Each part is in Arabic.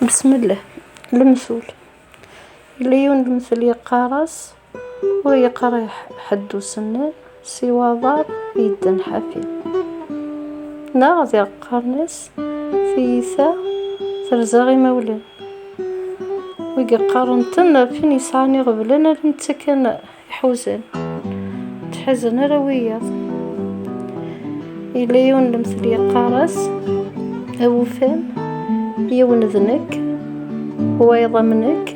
بسم الله. المثول اللي يون المثل يقارص ويقرا حدو سنة سوى ضار يدن حافية ناغذ يقارنس ثيثا ترزاغي مولان ويقارنتنا فين يسعني غبلنا نتسكن يحوزن تحزن روية اللي يون المثل يقارص أوفان يون ذنك هو يضمنك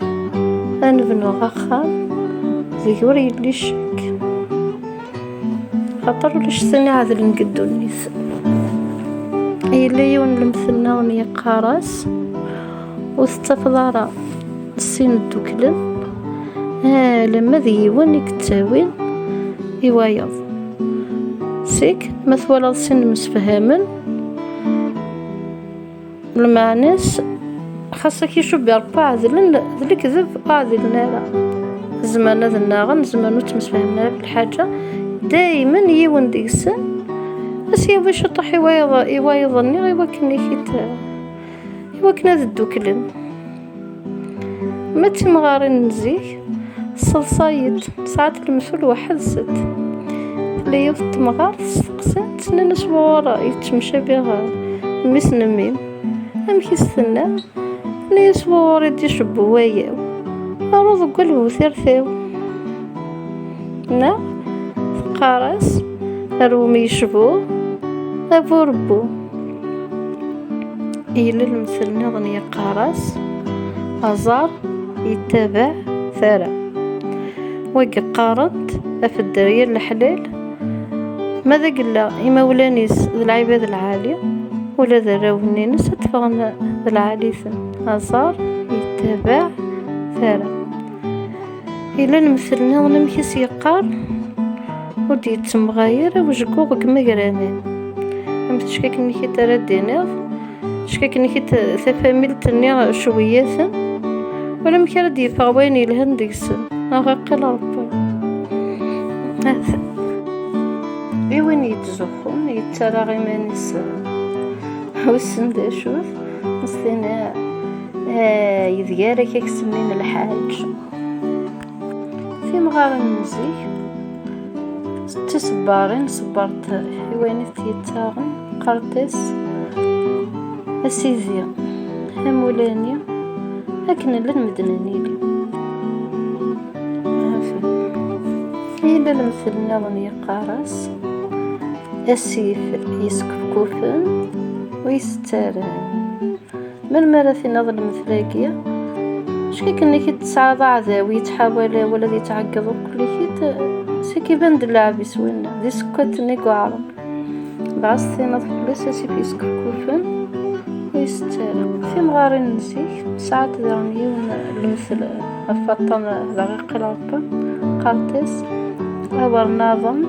أنبنو غخان ذيور يليشك خطر ليش ثاني عذل نقدو النيس إليون المثلنا ونيقارس وستفضارا السين الدوكلن لما ذيون يكتاوين يوايض سيك مثولا السن مسفهامن المعناس خاصك يشوف بأربعة عذلن ذلك ذب عذلنا زمان ذناغن زمانو تمسفهمنا بالحاجة دايما يون ديكسن بس يا باش طاح يوايضني يوكني كيت يوكنا ذا الدوكلن ما تمغارين نزيه الصلصايد ساعات المثل واحد ست اللي يوث تمغار تسقسات ناس ورا يتمشى بها مس نميم ام كيستنى ناس ورا يشبوا وياو أرض قلبو ثيرثاو نا قارس أرومي يشبو أبو ربو إلى المثل نغني قارس أزار يتابع ثرى وقي قارنت أفدرية الحلال ماذا قلا إما ولانيس ذا العباد العالية ولا ذا راوني نس أتفغنا ذا العاليثن أزار يتابع ثرى إلا المثلنا ونمكيس يقار ودي تمغاير وجقوق مقرانين أم تشكاك نيكي تردينيض تشكاك نيكي تفاميل تنيا شوية ولا مكرد يفغويني الهندكسن أغاقل ربي هذا إيوين يتزخون يتراغي مانيس وسن دا شوف نصينا يذيارك يكسمين الحاج في مغارن المزيك تسبارين صبرت حيوانات يتاغن قرطس أسيزيا همولانيا لكن للمدنانيلي إلا المثل نظني قارس أسيف يسكف كوفن ويستارن من ماراثي نظن مثلاقية شكيك انك تسعى ضعذاوي يتحاول ولا ذي تعقض كل كيت سيكي بند اللعب يسوينا ذي سكوت نيكو عرم بعصتي نظف لساسي في يسكف كوفن ويستارن في مغارين نسيك ساعات ذرنيون المثل الفطن دقيق العربة قرطس أبر ناظم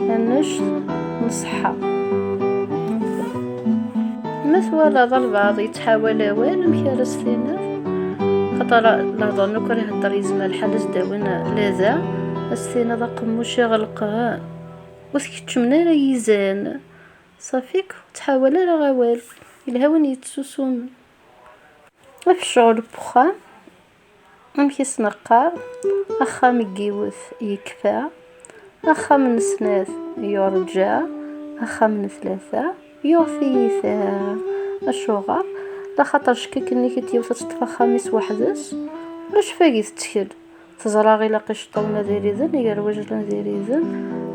النشط نصحى مثولا ظل بعض يتحاول وين مكارستينا خطر لا ظن كره هضر يزمى الحلس داونا لاذا السينا ذا قموش يغلق وسكتش من راه يزان صافيك تحاول راه غوال الهون يتسوسون في الشغل بخام مكيس نقار اخا مكيوث يكفى اخا من سناث يرجع اخا من ثلاثة يوثيثا الشغل لا خاطر شكيك انك تيوث تطفى خميس وحدس لاش فاقي تتكل تزراغي لاقيش طونا ذيريذن يروجلن ذيريذن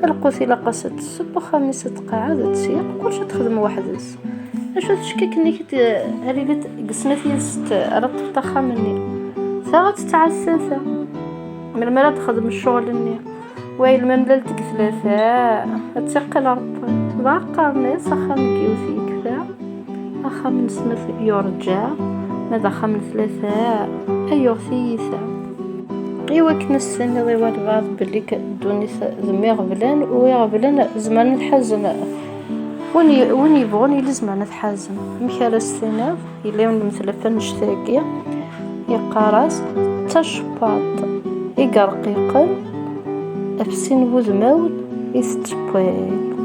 القوثي لاقاست السب خميس تقاعد تسيق كلشي تخدم وحدس اش تشكيك انك ريلت قسنت يست رطفت خمني ثاغت تعساسة من المرا تخدم الشغل النية ويل ممللتك ثلاثة تسقل ربي ضاقر ناس أخا مكيوثي كذا أخا من سنة يرجع ماذا أخا من ثلاثة أيوثيثة إيوا كنا السنة ضيوال بعض بلي كدوني ذمي غبلان ويغبلان زمان الحزن وين يبغون يلي زمان الحزن مكال السنة يلي من مثل نشتاقية يقارس تشباط يقرقيقن أفسين وذماول يستبويل